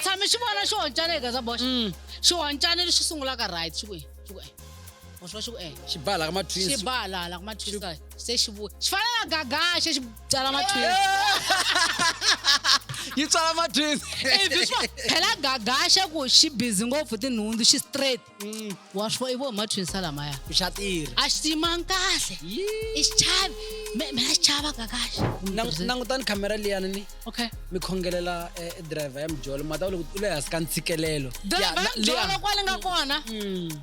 tshame xi vona xihoncane Gaza Bosh xihoncane lexi sungulaka right xi ku wa swi xi ku xi bala ka ma-twins xi bala la ku ma-twins se xi vuya xi fana na gagashe xi tsala ma-twins yi tswala ma-twins phela gagashe ku xi busy ngopfu tinhundzu xi straight wa swi i vo ma-twins lamaya xa tirha a xi timangi kahle i xichavi mina xi chava gagashe langutani khamera liyani ni okay mi khongelela driver ya mijolo mata loko u le hansi ka ntshikelelo jolo kwale nga kona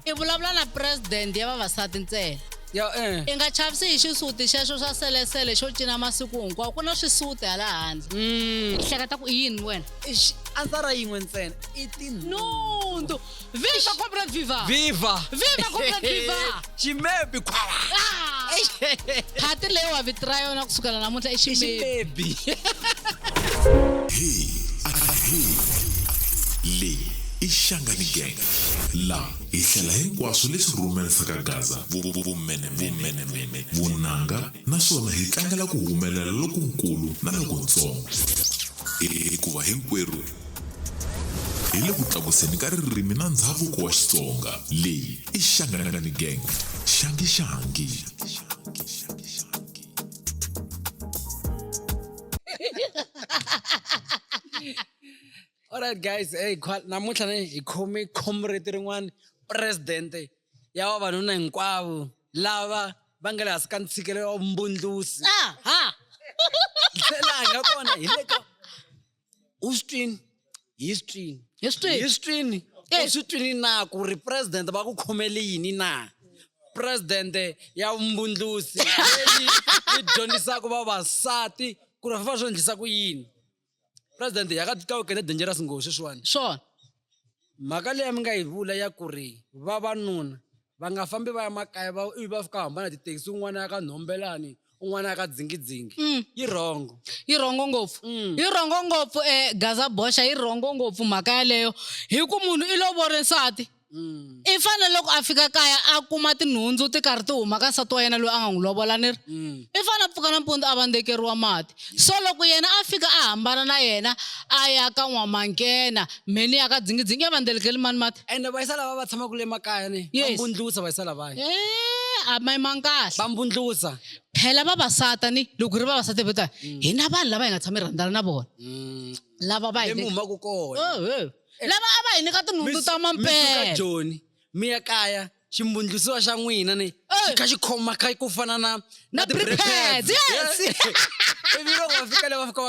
i vulavula na president ya vavasati ntsena i nga chavisi hi xisuti xexo xa selesele xo cina masiku hinkwawo ku na xisuti hala handle i hleketa ku i yini wena ansara yin'we ntsena i tinhundu viva corporate viva viva corporate viva ximebi phati leyi wa vitira yona kusukela namuntlha i ximebi le ihlangani gang la ihlela hinkwaswo leswi rhumelisaka Gaza vumene vunanga naswona hi tlangela ku humelela lokukulu na lokuntsongo hikuva hinkwerhu hi le ku tlakuseni ka ririmi na ndhavuko wa Xitsonga leyi i Hlangani gang xangi Alright guys, namuntlha hi khome comrade rin'wana president ya vavanuna hinkwavo lava va nga le hansi ka ntshikelelo wa vumbundlusi laha hi nga kona hi le ka history u swi twini na ku ri president va ku khomele yini na president ya vumbundlusi leyi yi dyondzisaka vavasati ku ri va fanele swi endlisa ku yini president ya ka ukete dangerous ngopfu sweswiwani swona mhaka leyi mi nga yi vula ya ku ri vavanuna va nga fambi va ya makaya va fika hambana tithekisi un'wana ya ka Nhombelani un'wana ya ka Dzingidzingi yi rongo ngopfu Gaza Bosh yi rongo ngopfu mhaka yaleyo hi ku munhu i lovore nsati i fanele loko a fika kaya a kuma tinhundzu ti karhi ti huma ka nsati wa yena loyi a nga n'wi lovola ni ri i fanele a pfuka nampundzu a vandzekeriwa mati so loko yena a fika a hambana na yena a ya ka N'wamankena mheni ya ka Dzingidzingi ya vandzelekeli mani mati ende vayisa lava va tshamaka le makaya ni va mbundlusa vayisa lavaya a ma yimangi kahle va mbundlusa phela vavasata ni loko ri vavasati veta hi na vanhu lava hi nga tshami rhandzana na vona lava va hi humaka kona lava a va hi nyika tinhundzu ta mampela Joni mi ya kaya ximbundlusiwa xa n'wina ni xi kha xi khoma kha ku fana na ti-prepads ivi loko va fika le va fika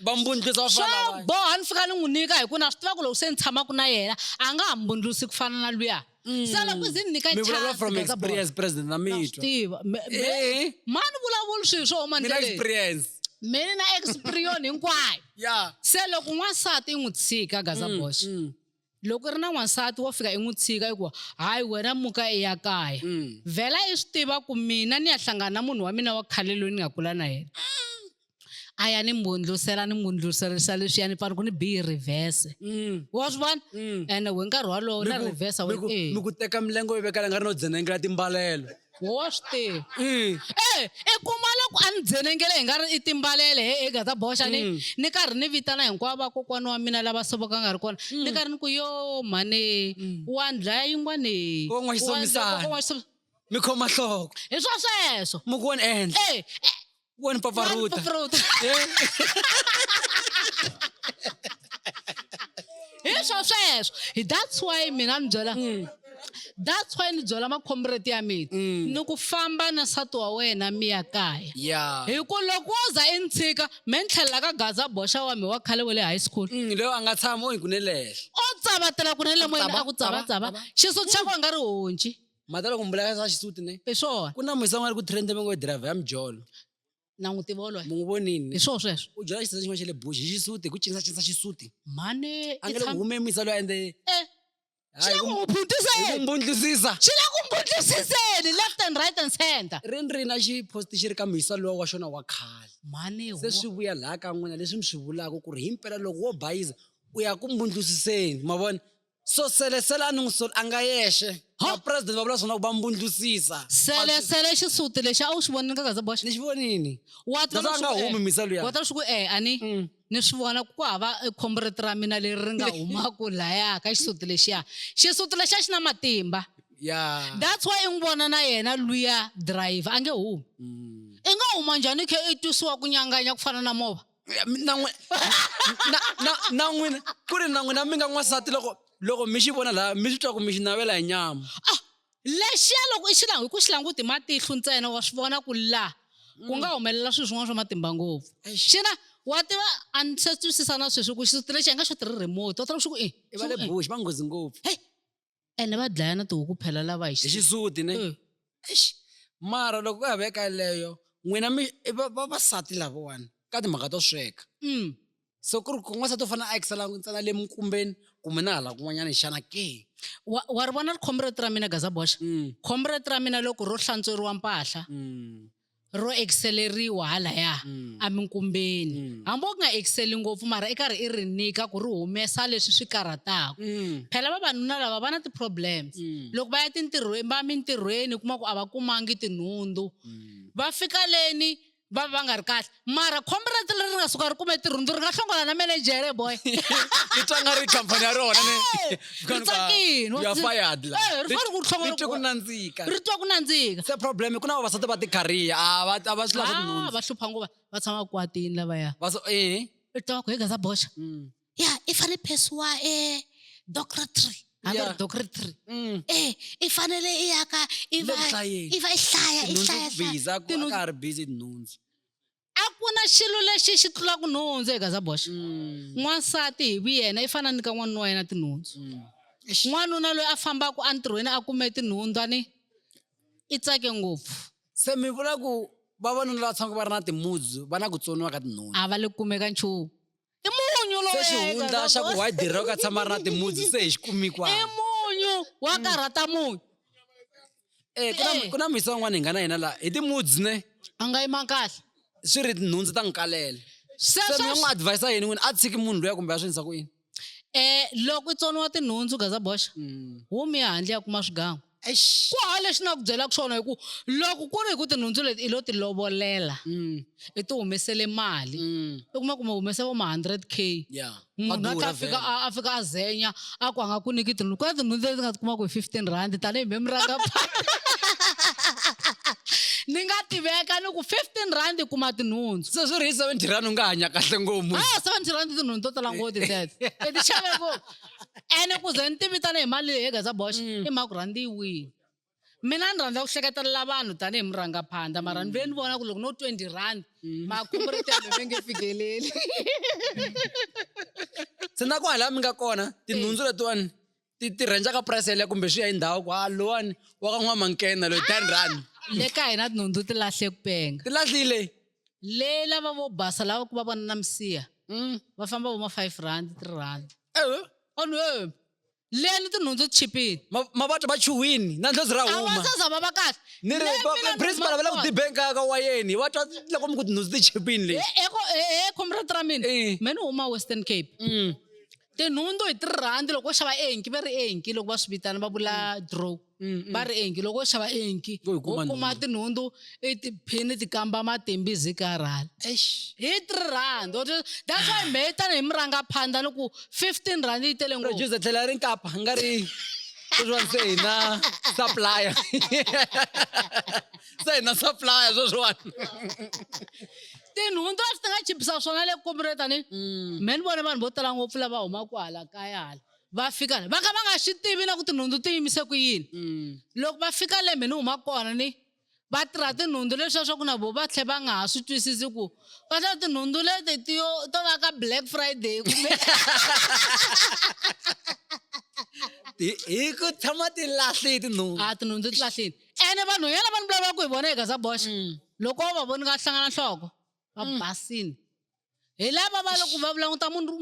va mbundlusa va fana swo boha ni fika ni n'wi nyika hi ku na swi tiva ku loko se ni tshamaka na yena a nga ha mbundlusi ku fana na luya se loko zi ni nyika mi vulavula from experience president na mitwa tiva mani vulavuli swilo swo huma mina experience mina na experience hinkwayo se loko n'wansati i n'wi tshika Gaza Bosh loko ri na n'wansati wo fika i n'wi tshika i ku hayi wena muka i ya kaya vhela i swi tiva ku mina ni ya hlangana na munhu wa mina wa khale loyi ni nga kula na yena a ya ni mbundluserisa leswiyani pfani ku ni bihi reverse wa swi vona ene we nkarhi walowo na reverse mi ku teka milengo yi vekala nga ri no dzenengela timbalelo wa swi tiva i kuma loko a ni dzenengele hi nga ri i timbalele he Gaza Bosh ni karhi ni vitana hinkwavo vakokwani wa mina lava se vo ka nga ri kona ni karhi ni ku yo mhane wa ndlaya yin'wane mi khoma nhloko hi swa sweswo mi ku woni endla woni mpfapfarhuta hi swa sweswo that's why mina ni byela that's why ni byela makhomreti ya mina ni ku famba na nsati wa wena mi ya kaya hi ku loko wo za i ni tshika me ni tlhelela ka Gaza Bosh wa mi wa khale wa le high school leyo a nga tshama hi ku ne lehla o tsavatela ku ne le moyeni a ku tsavatsava xisuti xa ku a nga ri honci mata loko mbulaka sa xisuti ne hi swona ku na musa n'wana ku trend mi ngo driver ya mijolo na n'wi tiva wolowo mu n'wi vonini hi swona sweswo u byela xisuti xin'wana xa le bush hi xisuti ku cinisa xisuti mhani a nga le ku humemisa loyi ende xi la ku n'wi phuntiseni mbundlusisa xi la ku mbundlusiseni left and right and center rini a xi posti xi ri ka mhisa lowa wa xona wa khale mhani se swi vuya laha ka n'wina leswi mi swi vulaka ku ri hi mpela loko wo bayiza u ya ku mbundlusiseni ma vona so selesela ni n'wi a nga yexe na president va vula swona ku va mbundlusisa sele xisuti lexi a wu xi vonini ka Gazabosh ni xi vonini wa That's why a nga humi misa luya wa ta swi ku ani ni swi vona ku hava comrade ra mina leri ri nga humaku laya ka xisuti lexiya xi na matimba ya that's why i n'wi vona na yena luya driver a nge humi i nga huma njhani khe i twisiwa ku nyanganya ku fana na movha na n'wina ku ri na n'wina mi nga n'wansati loko mi xi vona laha mi swi twa ku mi xi navela hi nyama lexiya loko i xilangu hi ku xilanguti matihlo ntsena wa swi vona ku la ku nga humelela swilo swin'wana swa matimba ngopfu xina wa tiva a ni se twisisa na sweswi ku xisuti lexi hi nga xo tirhi remote wa tala swi ku i va le bush va nghozi ngopfu ene va dlaya na tihuku phela lava hi xisuti ne mara loko ku ya veka leyo n'wina vavasati lavawani ka timhaka to sweka so ku ri ku n'wansati u fanele a ekisela ntsena le minkumbeni kumbe na hala kun'wanyana xana ke wa ri vona ri comrade ra mina Gazabosh comrade ra mina loko ro hlantsweriwa mpahla ro exceleriwa halaya a minkumbeni hambi u nga exceli ngopfu mara i karhi i ri nyika ku ri humesa leswi swi karhataka phela vavanuna lava va na ti-problems loko va ya mintirhweni kuma ku a va kumangi tinhundzu va fika leni va nga ri kahle mara comrade leri nga suka ri kume tirhundzu ri nga hlongana na manejere boy ri twa nga ri khampani ya rona ri twa ku nandzika se problem ku na vavasati va tikhariya a va swi lavi tinhundzu va hlupha ngopfu va tshama kwatini lavaya i twa ku hi Gazabosh ya i fane phesiwa doctorate doctorate i fanele i yaka i va i hlaya ka ri busy tinhundzu a ku na xilo lexi xi tlulaku nhundzu hi Gazabosh n'wansati hi vuyena i fana nyika n'wanuna wa yena tinhundzu n'wanuna loyi a fambaka entirhweni a kume tinhundzu ani i tsake ngopfu se mi vula ku vavanuna lava tshamaka va ri na timudzu va na ku tsoniwa ka tinhundzu a va le kumeka nchumu i munyu loyi se xihundla xa ku wa dirha ka tshama ri na timudzu se hi xi kumikwa i munyu wa karhata munyu ku na misa wun'wana hi nga na yena laha hi timudzu ne a nga yima kahle swi ri tinhundzu ta n'wi kalela se mi nga n'wi advise yini n'wini a tshiki munhu loya kumbe a swi endlisa ku yini loko i tsoniwa tinhundzu Gazabosh humi handle ya kuma swigangu ku hava lexi na ku byelaka swona hi ku loko ku ri hi ku tinhundzu leti i lo ti lovolela i ti humesele mali i kuma ku ma humese vo ma100K munhu a fika a zenya a ku a nga ku niki tinhundzu ku na tinhundzu leti nga ti kumaka hi 15 rand tanihi mi ranga ni nga tiveka ni ku 15 rand i kuma tinhundzu se swi ri hi 70 rand u nga hanya kahle ngopfu 70 rand tinhundzu to tala ngoti tete i ti xaveko ene ku ze ni ti vitana hi mali leyi Gazabosh i mhaka ku rhandi yi wini mina ni rhandza ku hleketelela vanhu tanihi murangaphandla mara ni ve ni vona ku loko no 20 rand makhomrete va nge fikeleli se na ku hala mi nga kona tinhundzu letiwani ti rhenja ka price yeleyo kumbe swi ya hi ndhawu ku lowani wa ka n'wamankena loyi 10 rand le ka hina tinhundzu ti lahle ku penga ti lahlile le lava vo basa lava ku va vona na misiya va famba vo ma 5 rand 3 rand leni tinhundzu ti chipini mavabyi va chuhwini na ndlozi ra huma avasaza va va kahle ni ri principal va la ku tibenka ka wayeni va twa loko mi ku tinhundzu ti chipini leyi comrade ra mina meni huma Western Cape tinhundzu hi 3 rand loko wo xava enki va ri enki loko va swi vitana va vula draw va ri enki loko wo xava enki u kuma tinhundzu i tiphini ti kamba matimbi zikarhala hi 3 rand that's why me tani hi murangaphandla ni ku 15 rand yi tele ngopfu producer tlhela ri nkapa nga ri sweswiwani se hi na supplier se hi na supplier sweswiwani tinhundzu a swi ti nga chipisa swona le komretani me ni vone vanhu vo tala ngopfu lava humaka hala kaya hala va fika va ka va nga swi tivi na ku tinhundzu ti yimise ku yini loko va fika le me ni huma kona ni va tirha tinhundzu leswiya swa ku na vo va tlhe va nga ha swi twisisi ku va tlha tinhundzu leti to va ka Black Friday kumbe hi ku tshama ti lahle tinhundzu tinhundzu ti lahlini ene vanhu yena va ni vulavula ku hi vona hi Gazabosh loko va voni ka hlangana nhloko va basini hi lava va loko va languta munhu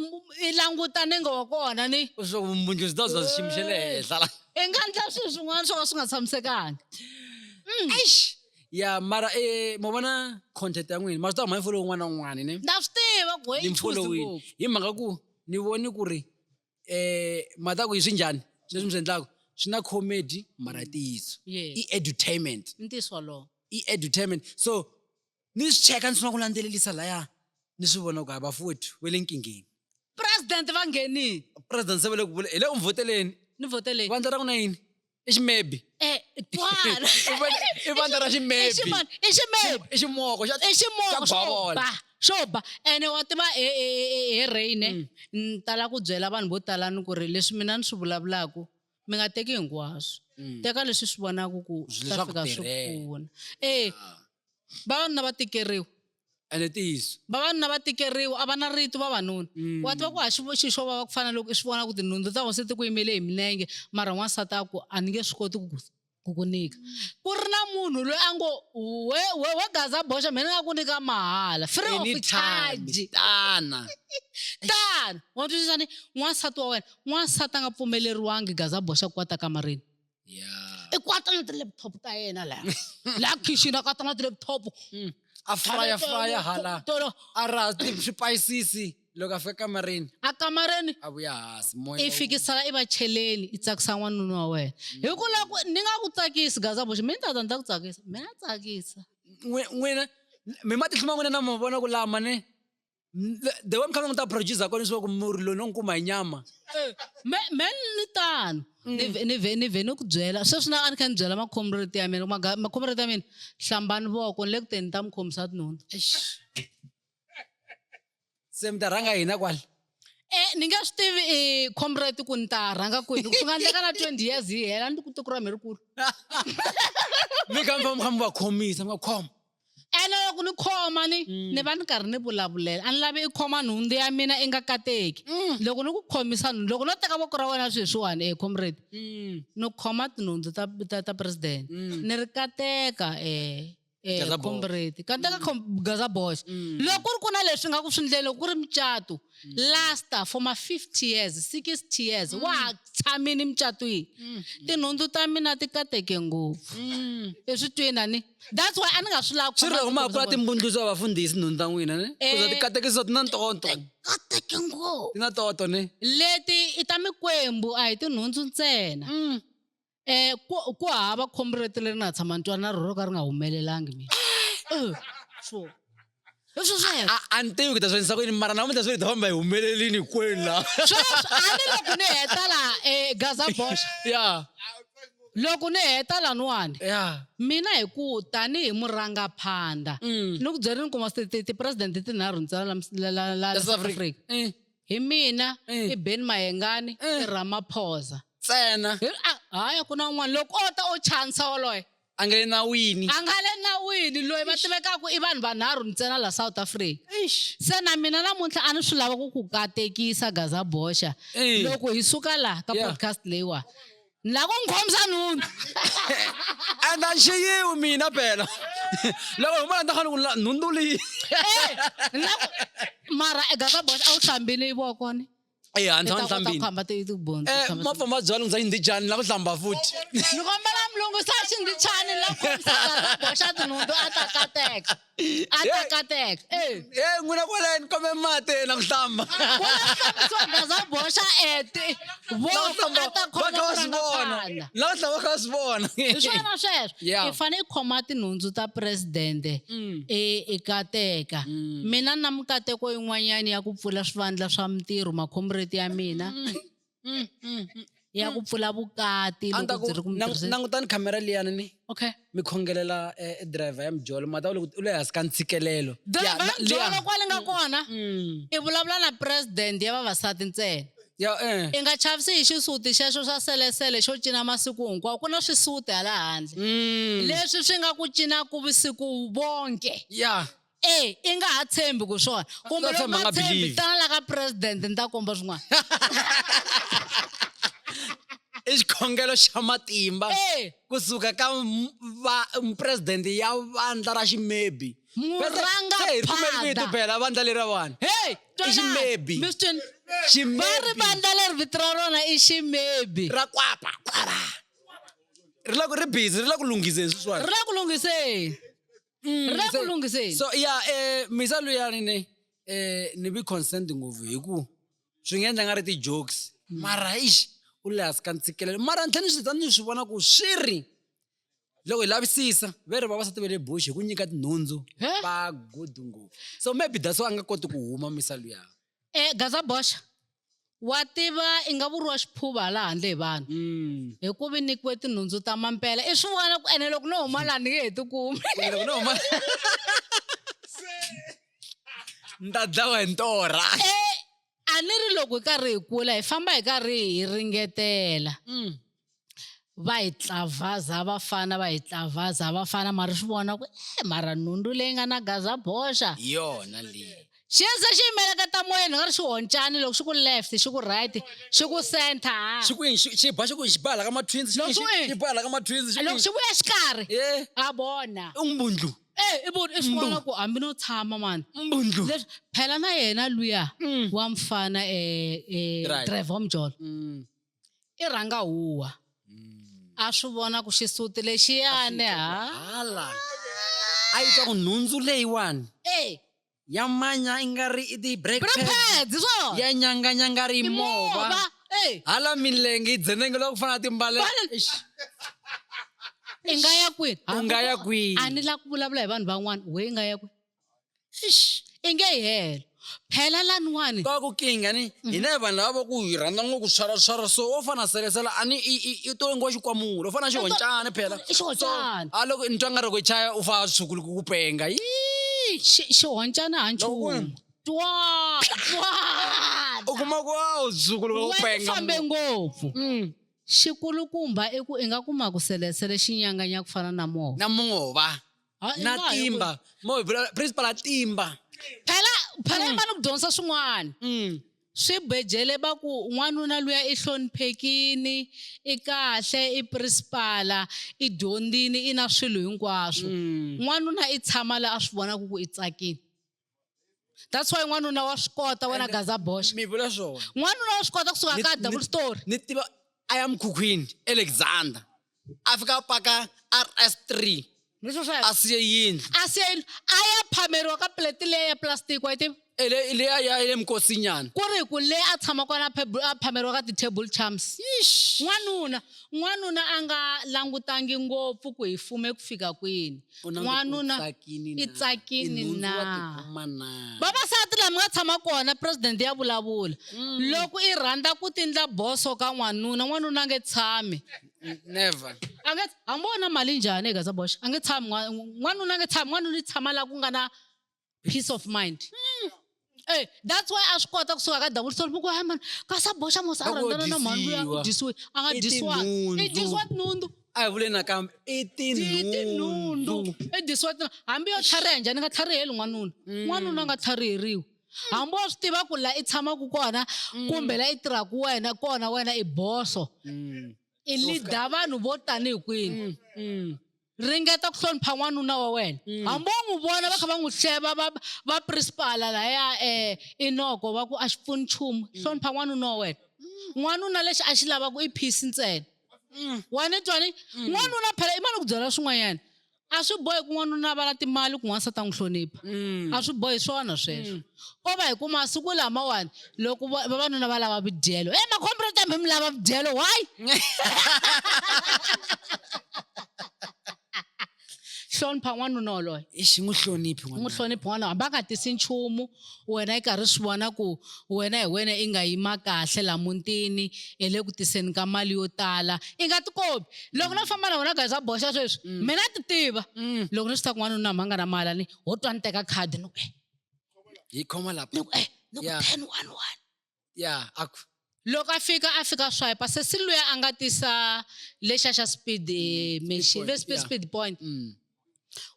i langutane nga wa kona ni swo vumbundzusi ta bya xiyimo xa le henhla i nga endla swilo swin'wana swo ka swi nga tshamisekanga ya mara mo vona content ya n'wina ma swi ta huma hi follow wun'wana na wun'wana ne na swi tiva ku ni follow hi mhaka ku ni voni ku ri mata ku hi swi njhani leswi mi swi endlaka swi na comedy mara ntiyiso Yes. i edutainment ntiso lowo i-edutainment so ni swi cheka ni sungula ku landzelelisa laya ni swi vona ku bafowethu we le nkingeni president va nghenini president se vele ku vula hi le ku mi voteleni ni voteleni vandla ra ku na yini i ximebi twala i vandla ra ximebi i ximebi i ximoko i ximoko xa bavola xo ba ene wa tiva he Rain ni tala ku byela vanhu vo tala ni ku ri leswi mina ni swi vulavulaku mi nga teki hinkwaswo teka leswi swi vonaku ku swi ta fika swi pfuna vavanuna va tikeriwa ene ntiyiso vavanuna va tikeriwa a va na rito vavanuna wa tiva ku ha xixo va ku fana loko i swi vona ku tinhundzu ta vona se ti ku yimele hi milenge mara n'wansati a ku a ni nge swi koti ku ku nyika ku ri na munhu loyi a ngo we Gaza Bosha mina nga ku nyika mahala free of charge tana wa twisisa ni n'wansati wa wena n'wansati a nga pfumeleriwangi Gaza Bosha ku kwata kamareni i kwata na ti-laptop ta yena laha khixini a kwata na ti-laptop a frya hala a raha swipayisisi loko a fika kamareni a kamareni a vuya hansi moya i fikisela i va cheleni i tsakisa n'wanuna wa wena hi ku loko ni nga ku tsakisi Gaza Bosha mina tata ni ta ku tsakisa mina tsakisa n'wina mi matihlo ma n'wina na ma vona ku lama ne the way mi kha mi ta producer kona swa ku muri loyi no n'wi kuma hi nyama men ni tano ni ve ni ku byela sweswi na a ni kha ni byela macomrade ya mina macomrade ya mina hlambani voko ni le ku teni ta mi khomisa tinhundzu se mi ta rhanga hina kwala ni nge swi tivi comrade ku ni ta rhanga kwini swi nga endleka na 20 years hi hela ni ku tiko ra mi rikulu mi kha mi kha mi va khomisa mi nga khoma ene loko ni khoma ni va ni karhi ni vulavulela a ni lavi i khoma nhundzu ya mina i nga kateki loko ni ku khomisa nhundzu loko no teka voko ra wena swilo swiwani comrade ni khoma tinhundzu ta president ni ri kateka comrade kateka Gaza Bosha loko ku ri ku na leswi nga ku swi ndlele loko ku ri mucato lasta for ma 50 years 60 years wa ha tshamini mucatweni tinhundzu ta mina ti kateke ngopfu i swi twini that's why a ni nga swi lavi swi ri huma kula timbundluso va vafundhisi nhundzu ta n'wina ne kuza ti katekisa ti na ntonto kateke ngopfu ti na toto ne leti i ta mikwembu a hi tinhundzu ntsena ku hava comrade leri na tshama ni twana na roro ka ri nga humelelangi mina sure leswi sweswo a ni tivi ku ta swi endlisa ku yini mara namuntlha swi hi ta famba hi humelelini hinkwenu laha a ni loko ni heta laha Gaza Bosha ya loko ni heta laniwani ya mina hi ku tanihi murangaphandla ni ku byerini kuma ti-president tinharhu ntsena la South Africa hi mina i Ben Mayengani i Ramaphosa ntsena hayi ku na un'wana loko o ta o chanisa woloye a nga le nawini a nga le nawini loyi va tivekaka i vanhu vanharhu ntsena la South Africa se na mina namuntlha a ni swi lava ku katekisa Gaza Bosha loko hi suka laha ka podcast leyiwani ni lava ku n'wi khomisa nhundzu a nga xiyiwi mina phela loko hi mona ni ta khani ku nhundzu leyi mara Gaza Bosha a wu hlambile ivokoni a ni tshama ni hlambile ma famba byala ngizanyi ndi jani la ku hlamba futhi ni kombela mulungu sa xindichani la khomisa Gaza Bosha tinhundzu a ta kateka n'wina kwaleni kombe mati na ku hlamba Gaza Bosha voko a ta khoma la ku hlamba kha swi vona hi swona sweswo i fane i khoma tinhundzu ta presidente i kateka mina na mikateko yin'wanyani ya ku pfula swivandla swa mintirho macomrade ya mina ya ku pfula vukati loko byi ri ku nangutani khamera liyani ni okay mi khongelela driver ya mijolo mata loko u le hansi ka ntshikelelo jolo kwale nga kona i vulavula na president ya vavasati ntsena i nga chavisi hi xisuti xexo swa selesele xo cina masiku hinkwawo ku na swisuti hala handle leswi swi nga ku cina ku vusiku bonke i nga ha tshembi ku swona kumbe loko ma tshembi tana la ka president ni ta komba swin'wana i xikhongelo xa matimba kusuka ka president ya vandla ra ximebi murangaphandla phela vandla leri ra vanhu i ximebi va ri vandla leri vito ra rona i ximebi ra kwapa ri busy ri la ku lunghiseni swiswani ri la ku lunghiseni so ya misa luyani ni vi consent ngopfu hi ku swi nga endla nga ri ti-jokes mara u le hansi ka ntshikelelo mara ntlhela ni swi vona ku swi ri loko hi lavisisa veri vavasati va le bush hi ku nyika tinhundzu va good ngopfu so maybe that's why a nga koti ku huma misa luya Gaza Bosch wa tiva i nga vuriwa xiphuva laha handle hi vanhu hi ku vi nikiwe tinhundzu ta mampela i swi vona ku ene loko no huma laha ni nge he tikumi loko no huma nta dlawa hi ntorha a ni ri loko hi karhi hi kula hi famba hi karhi hi ringetela va hi tlavhaza vafana mara swi vona ku mara nhundu leyi nga na Gaza Bosch yona leyi xi za xi yimeleketa moyeni nga ri xi honcani loko xi ku left xi ku right xi ku center xi ba xi bala ka ma-twins xi bala ka ma-twins loko xi vuya xikarhi a vona umbundlu i swi vona ku hambi no tshama mani leswi phela na yena luya wa mfana driver wamjolo i rhanga huwa a swi vona ku xisuti lexiyani hala a yi twa ku nhundzu leyiwani ya manya i nga ri i ti-brake pads ya nyanganyanga ri movha hala milenge yi dzenengela ku fana na timbale i nga ya kwini u nga ya kwini a ni la ku vulavula hi vanhu van'wana we i nga ya kwini i nge yi helo phela laniwani ka ku kinga ni hina vanhu lava va ku hi rhandza ngopfu swara so wo fana selesela ani i to ngo xikwamula u fana xi honcane phela i xi honcane a loko ni twa nga ri ku chaya u fa swikulu ku penga xi honcane ha nchumu u kuma ku swikulu ku penga fambe ngopfu xikulukumba i ku i nga kuma ku selesele xi nyanganya ku fana na movha na timba principal a timba phela i mani ku dyondzisa swin'wana swi bejele va ku n'wanuna luya i hloniphekini i kahle i principala i dyondzini i na swilo hinkwaswo n'wanuna i tshama la a swi vonaka ku i tsakini that's why n'wanuna wa swi kota wena Gaza Bosch mi vula swona n'wanuna wa swi kota kusuka ka double story ni tiva a ya mukhukhwini Alexander a fika a paka RS3 a siye yindlu a ya phameriwa ka plate leyi ya plastic wa tiva le ya mkosinyana ku ri ku le a tshama kona a phameriwa ka ti-table charms n'wanuna a nga langutangi ngopfu ku hi fume ku fika kwini n'wanuna i tsakini na vavasati lama nga tshama kona president ya vulavula loko i rhandza ku tindla boso ka n'wanuna a nge tshami never hambi wona mali njhani eka Gaza Bosch a nge tshami n'wanuna a nge tshami n'wanuna i tshama laha ku nga na peace of mind that's why a swi kota kusuka ka double story ku hayi mani Gaza Bosch a mosa a rhandzana na mhani luya ku disiwe a nga disiwa i disiwa tinhundzu a hi vule nakambe i tinhundzu i disiwa hambi yo tlhariha njhani nga tlhariheli n'wanuna a nga tlhariheriwi hambi wa swi tiva ku laha i tshamaka kona kumbe laha i tirhaka wena i boso i leader vanhu vo tanihi kwini ringeta ku hlonipha n'wanuna wa wena hambi wo n'wi vona va kha va n'wi hleva va principala lahaya inoko va ku a xi pfuni nchumu hlonipha n'wanuna wa wena n'wanuna lexi a xi lavaka i peace ntsena wa ni twani n'wanuna phela i mali ku byela swin'wanyana a swi bohi ku n'wanuna va na timali ku n'wansati a n'wi hlonipha a swi bohi swona sweswo ko va hi ku masiku lamawani loko vavanuna va lava vidyelo makhombreta mi mi lava vidyelo why hlonipha n'wanuna woloye n'wi hloniphi n'wanuna hambi a nga tisi nchumu wena i karhi swi vona ku wena hi wena i nga yima kahle la mutini hi le ku tiseni ka mali yo tala i nga tikombi loko no famba na wena Gaza Bosch sweswi mina ti tiva loko ni swi ta ku n'wanuna hambi a nga na mali ani ho twa ni teka khadi ni ku hi khoma lapha ni ku 1011 aku loko a fika swipe se siluya a nga tisa lexa xa speed machine speed point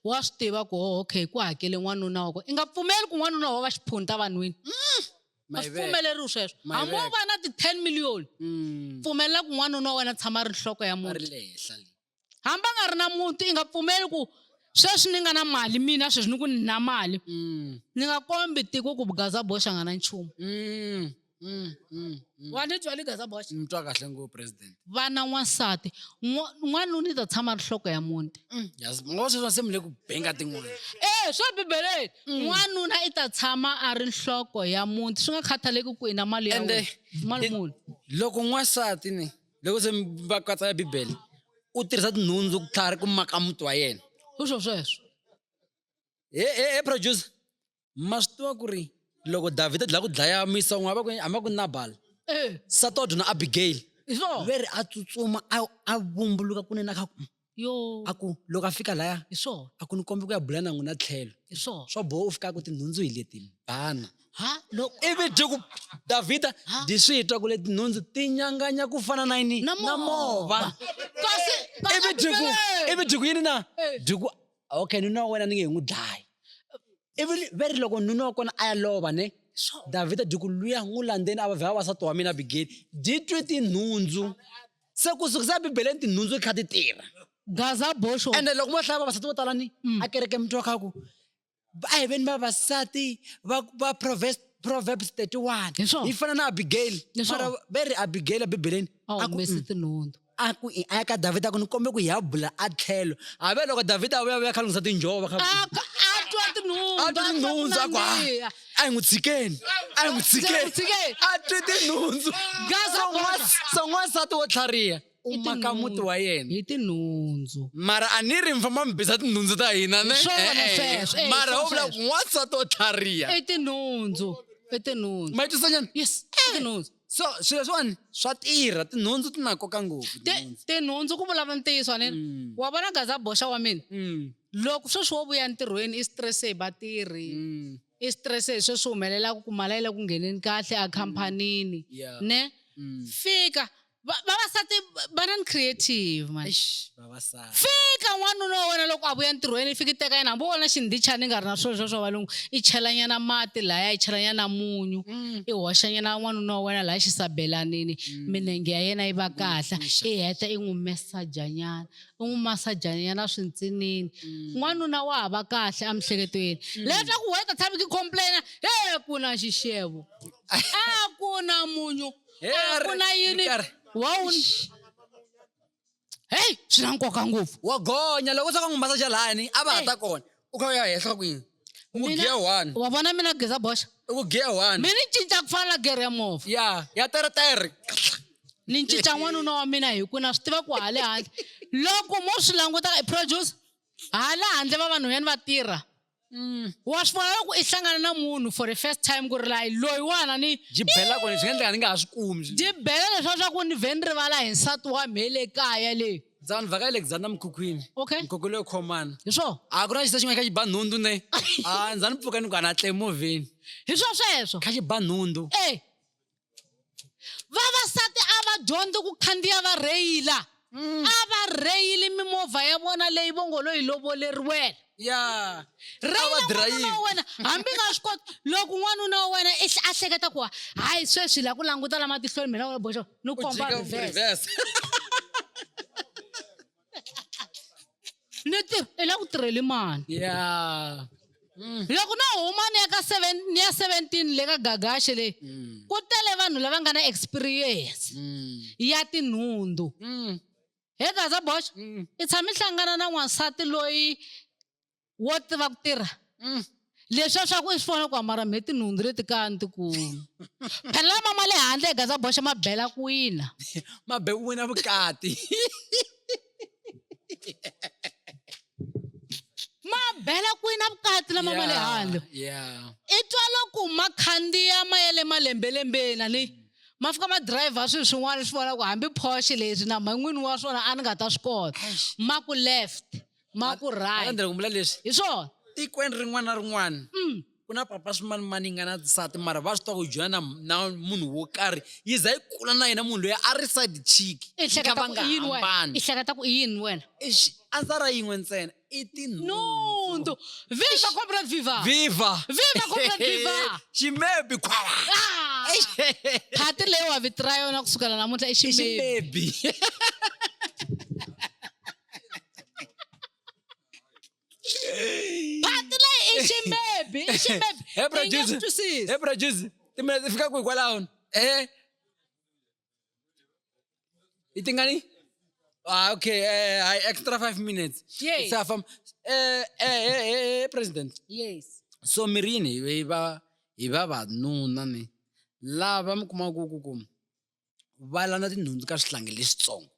wa swi tiva ku okay ku hakele n'wanuna wako i nga pfumeli ku n'wanuna wa va xiphunta vanhwini a swi pfumeleriwi sweswo hambi wo va na ti-10 million pfumelela ku n'wanuna wa wena tshama ri nhloko ya muti hambi a nga ri na muti i nga pfumeli ku sweswi ni nga na mali mina sweswi ni ku ni na mali ni nga kombi tiko ku Gaza Bosch a nga na nchumu wa ni twa le Gaza Bosch ni twa kahle ngopfu president vana n'wansati n'wanuna i ta tshama ri nhloko ya muti yes ngo sweswo se mi le ku benga tin'wana swa bibeleni n'wanuna i ta tshama a ri nhloko ya muti swi nga khathaleki ku ina mali ya wena mali muni loko n'wansati ni loko se va katsa ya bibele u tirhisa tinhundzu ku tlhari ku maka muti wa yena hi swo sweswo producer ma swi tiva ku ri loko David a dlaya ku dlaya misa n'we a ku Nabal Satodo na Abigail hi swona ve ri a tsutsuma a vumbuluka kunene a kha yo a ku loko a fika laya hi swona a ku ni kombi ku ya bula na n'wina tlhelo hi swona swo boha u fika ku tinhundzu hi leti bana ha loko ivi dyi ku Davhida di swi twa ku leti nhundzu ti nyanganya ku fana na yini na movha ivi dyi ku yini na dyi ku okay nuna wa wena ni nge n'wi dlayi ivi ve ri loko nuna wa kona a ya lova ne Davhida dyi ku luya n'wi landzeni a va vhela vasati wa mina Abigail dyi twe tinhundzu se ku sukisa bibeleni tinhundzu kha ti tirha Gaza Bosch ende loko mo hlaya vavasati vo tala ni a kereke mi twa kha ku a hi veni vavasati va Proverbs 31 hi fana na Abigail mara ve ri Abigail a bibeleni a humesi tinhundzu a ku a ya ka Davhida ku ni kombe ku hi ya bula a tlhelo a ve loko Davhida a vuya kha lunghisa tinjhova kha a twa tinhundzu a ku a hi n'wi tshikeni a twi tinhundzu so n'wansati wo tlhariha u maka muti wa yena hi tinhundzu mara a ni ri mi famba mi bisa tinhundzu ta hina ne mara wo vula n'wansati wo tlhariha i tinhundzu ma yi twisisa njhani yes tinhundzu so swilo leswiwani swa tirha tinhundzu ti na nkoka ngopfu tinhundzu ku vulavula ntiyiso wanene wa vona Gaza Bosch wa mina loko sweswi wo vuya ntirhweni i stress hi vatirhi i stress hi sweswi humelelaka ku mali a yi le ku ngheneni kahle a khampanini ne fika vavasati va na ni creative man fika n'wanuna wa wena loko a vuya ntirhweni i fika i teka yena hambi vona xindichani nga ri na swilo swa valungu i chelanyana mati laya i chelanyana munyu i hoxanyana n'wanuna wa wena laya xisabelanini minenge ya yena yi va kahle i heta i n'wi mesajanyana i n'wi masajanyana swintsinini n'wanuna wa ha va kahle emihleketweni leswaku wena ta tshami ki complaina ku na xixevo a ku na munyu a ku na yini hey swi na nkoka ngopfu wa gonya loko se ka n'wi masaja lani a va hata kona u kha u ya henhla kwini u ku giya one wa vona mina Gaza Bosch u ku giya one mina ni cinca ku fana na gere ya movha ya teretere ni cinca n'wanuna wa mina hi ku na swi tiva ku hale handle loko mo swi langutaka i produce hala handle va vanhwanyani va tirha wa swi vona loko i hlangana na munhu for the first time ku ri layi loyiwana ni jibela kona swi nga endleka ni nga ha swi kumi jibela leswiya swa ku ni vheni rivala hi nsati wa mhele kaya leyi za ni vhaka Alexander Mkhukhwini okay mkhukhu leyo khomana hi swo a ku na xisa xin'wana kha xi ba nhundzu ne a ndza ni pfuka ni ku a na tle movheni hi swo sweswo kha xi ba nhundzu vavasati a va dyondzi ku khandziya va rheyila a va rheyili mimovha ya vona leyi vongolo hi lovoleriwela rheyila wena hambi nga swi koti loko n'wanuna wa wena a hleketa ku hayi sweswi la ku languta lama tihlweni mina wa Bosch ni komba reverse i la ku tirheli mani loko na huma ni ya 17 le ka Gagashi leyi ku tele vanhu lava nga na experience ya tinhundzu he Gaza Bosch i tshami hlangana na n'wansati loyi wo tiva ku tirha leswiya swa ku i swi vona ku amara mhe tinhundzu leti kaya ni tikulu phela lama ma le handle hi Gaza Bosch ma bela ku wina ma be wina vukati ma bela ku wina vukati lama ma le handle i twa loko ma khandziya ma ya le malembelembeni ni ma fika ma driver swilo swin'wana swi vona ku hambi Porsche leswi na man'wini wa swona a ni nga ta swi kota ma ku left ma ku right endlela ku vula leswi hi swona tikweni rin'wana na rin'wana ku na papa swimanimani nga na tisati mara va swi twa ku joina na munhu wo karhi yi za yi kula na yena munhu loyi a ri side chick i hleketa ku i yini wena ansara yin'we ntsena i tinhundzu viva comrade viva comrade viva ximebi phati leyi wa vitira yona kusukela namuntlha i ximebi phati leyi i ximebi he producer timina ti fika ku hikwalaho Itingani? Okay, extra 5 minutes. Yes. Safam. President. Yes. So mirini iba vanuna ni lava mi kuma ku va landa tinhundzu ka swihlangi leswitsongo.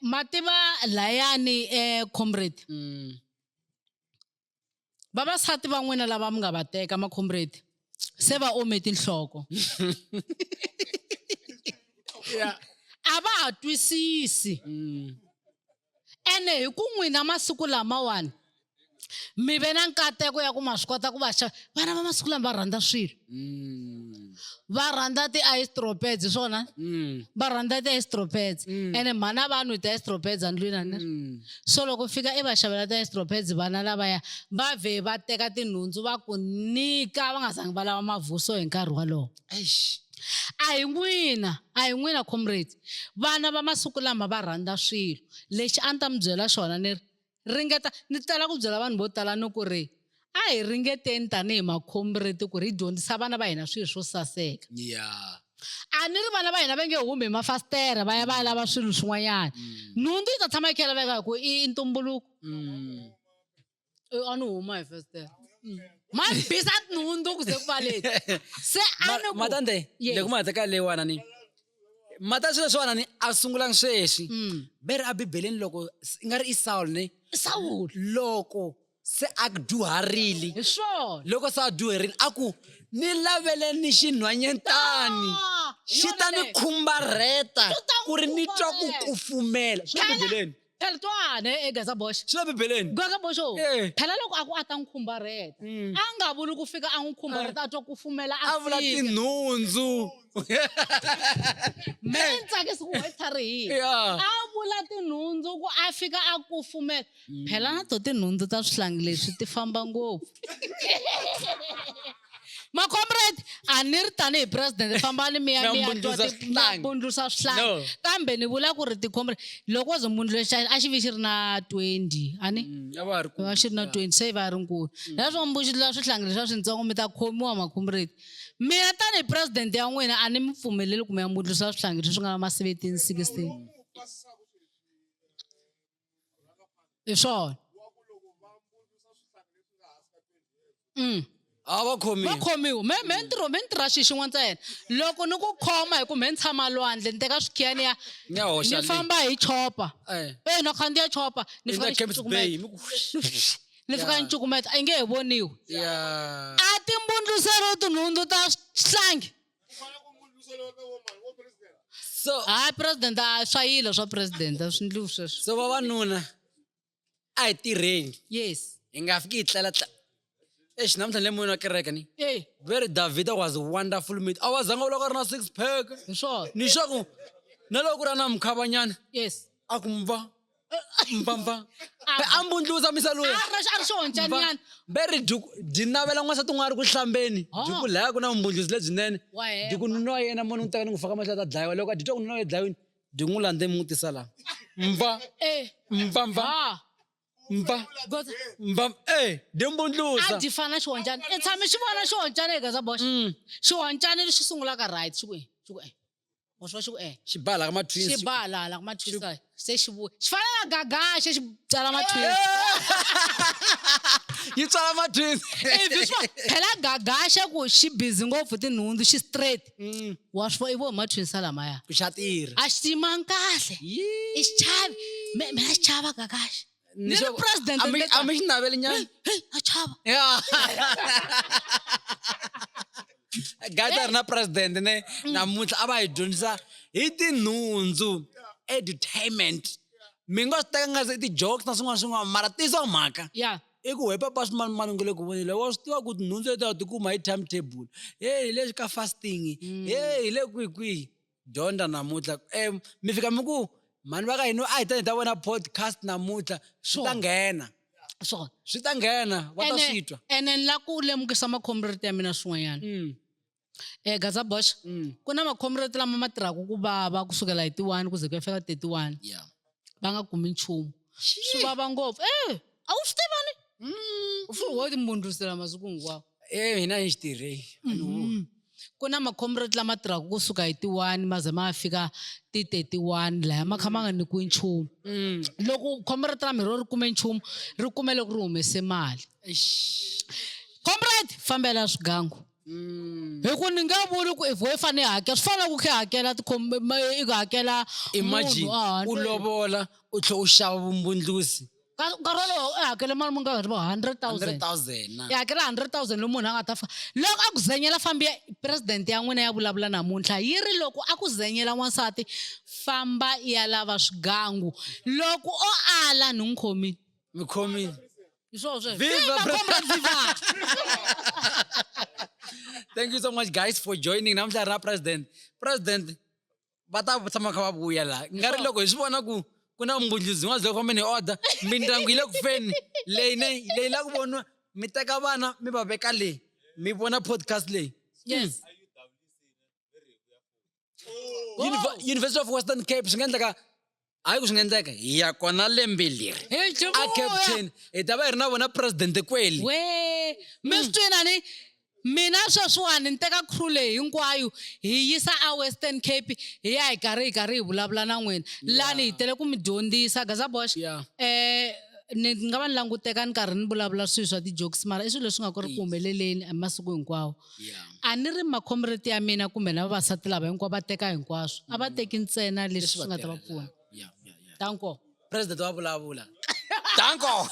Mativa layani comrade. Vavasati van'wina lava mi nga va teka ma comrade se va ome tinhloko. Yeah. A va ha twisisi. Ene hi ku n'wina masiku lamawani mi ve na nkateko ya ku ma swi kota ku va vana va masiku lama va rhandza swilo. Va rhandza ti-aistropeds swona. Va rhandza ti-aistropeds. Ene mhana vanhu ti-aistropeds andlwini a ni ri. So loko fika i va xavela ti-aistropeds vana lavaya va vhe va teka tinhundzu va ku nyika va nga zangi va lava mavuso hi nkarhi walowo. A hi n'wina comrades vana va masiku lama va rhandza swilo. Lexi a ni ta mi byela xona ni ringeta ni tala ku byela vanhu vo tala ni ku ri a hi ringeteni tanihi macomrade ku ri hi dyondzisa vana va hina swilo swo saseka. A ni ri vana va hina va nge humi hi mafasitere va ya va ya lava swilo swin'wanyana. Nhundzu yi ta tshama yi kha yi laveka hi ku i ntumbuluko. A ni huma hi fasitere. Man bisa nhundzu ku ze ku va leti. Se a ni ku Matande, loko ma teka leyiwana ni mata swilo swona ni a sungula sweswi. Beri a Bibeleni loko i nga ri i Saul ni Saul loko se a dyuharile. hi swona. Loko se a dyuharile a ku ni lavele ni xinhwanyetani xi ta ni khumbareta ku ri ni twa ku kufumela. Swi le Bibeleni. Phela twane eGaza Bosch. Swi le Bibeleni. Gaza Bosch. Phela loko a ku a ta n'wi khumbareta. A nga vuli ku fika a n'wi khumbareta a twa kufumela A vula tinhundzu. Me ni tsakisi ku hectare hi. A vula tinhundzu ku a fika a kufumela. Phela na to tinhundzu ta swihlangi leswi ti famba ngopfu. Ma comrade a ni ri tanihi president famba ni miya bundlusa swihlangi. Kambe ni vula ku ri ti-comrade loko zo munhu lexi a xi vi xi ri na 20 a ni va xi ri na 20 se va ri nkulu. Leswo mbuxila swihlangi leswi swintsongo mi ta khomiwa ma comrade. Mina tanihi president ya n'wina a ni mi pfumeleli ku mi ya mbundlusa swihlangi leswi nga na ma 17 16. Hi swona. A va khomiwa me ni tirha xi xin'wana ntsena loko ni ku khoma hi ku me ni tshama lwandle ni teka swikhiya ni famba hi chopa na khandziya chopa ni fika ni cukumeta a yi nge he voniwi. A ti mbundluseriwi tinhundzu ta swihlangi. So hayi president a swa yila swa president a swi ndliwi sweswo. So vavanuna a hi tirheni. Yes. Hi nga fiki hi tlela namuntlha le moyeni wa kereke ni. Very David was a wonderful meat. A wa zanga u loko a ri na 6 pack. Hi swona. Ni swa ku na loko ku ri na mukhavanyana. Yes. A ku mva. A mbundlusa misa luya. A ri xihoncaniyana. Beri di navela n'wansati un'wana a ri ku hlambeni. Di ku laya ku na vumbundlusi lebyinene. Di ku nuna wa yena mona n'wi teka ni n'wi faka mahlaya ta dlayiwa. Loko a di twa ku nuna wa yena dlayiwini di n'wi landze mi n'wi tisa laha. Di mbundlusa. A di fana xihonjani. I tshame xi vona xihonjani hi Gaza Bosch. Xihonjani lexi sungulaka right xi ku wa swi va Xi bala ka ma-twins. xi bala hala ka ma-twins se xi vuya xi fana na gagaxe xi tsala ma-twins. Yi tsala ma-twins. Phela gagaxe ku xi busy ngopfu tinhundzu xi straight. Wa swi i vo ma-twins lamaya. Xa tirha. A xi timangi kahle. I xi chavi. Mina xi chava gagaxe. Ni ri president a mi xi naveli nyana. A chava. Gaza a ri na president ne namuntlha a va hi dyondzisa hi tinhundzu edutainment. Mi nga swi teka nga se ti-jokes na swin'wana mara tisa mhaka. I ku he papa swimanimani u nge le ku vonile wa swi tiva ku tinhundzu leti a ti kuma hi timetable. Hi le ka fasting. Hi le kwihi dyondza namuntlha. Mi fika mi ku mani va ka hina a hi ta vona podcast namuntlha swi ta nghena. Swi ta nghena va ta swi twa. Ene ni la ku lemukisa macomrade ya mina swin'wanyana. Gaza Bosch ku na macomrade lama ma tirhaka ku vava kusukela hi ti 1 ku ze ku ya fika 31 va nga kumi nchumu swi vava ngopfu a wu swi tivani u furi wo ti mbundlusela masiku hinkwawo hina hi xitirheni ku na macomrade lama tirhaka kusuka hi ti-1 maze ma fika ti-31 laya ma kha ma nga nyikiwi nchumu loko comrade ra mi ro ri kume nchumu ri kume loko ri humese mali comrade fambela swigangu hi ku ni nga vuli ku if we fane hakela swi fanele ku khe hakela i hakela imagine u lovola u tlhe u xava vumbundlusi nkarhi wolowo i hakele mali mu nga ri vo 100,000 100,000 i hakela 100,000 lomu munhu a nga ta loko a ku zenyela fambi ya president ya n'wina ya vulavula namuntlha yi ri loko a ku zenyela n'wansati famba i ya lava swigangu loko o ala ni n'wi khomini mi khomini hi swona sweswo Viva, comrade viva thank you so much guys for joining namuntlha ra president va ta tshama kha va vuya laha nga ri loko hi swi vona ku na mbundluzi n'wana loko fambeni hi order mindyangu yi le ku feni leyi la ku voniwa mi teka vana mi va veka leyi mi vona podcast leyi yes University of Western Cape swi nga endleka hayi ku swi nga endleka hi ya kona lembe leri a Cape Town hi ta va hi ri na vona president kweli we mi swi twinani mina sweswiwani ni teka crew leyi hinkwayo hi yisa a Western Cape hi ya hi karhi hi vulavula na n'wina lani hi tele ku mi dyondzisa Gaza Bosch ni nga va ni languteka ni karhi ni vulavula swilo swa ti-jokes mara i swilo leswi nga ku ri ku humeleleni masiku hinkwawo a ni ri macomrade ya mina kumbe na vavasati lava hinkwavo va teka hinkwaswo a va teki ntsena leswi swi nga ta va pfuna danko president wa vulavula danko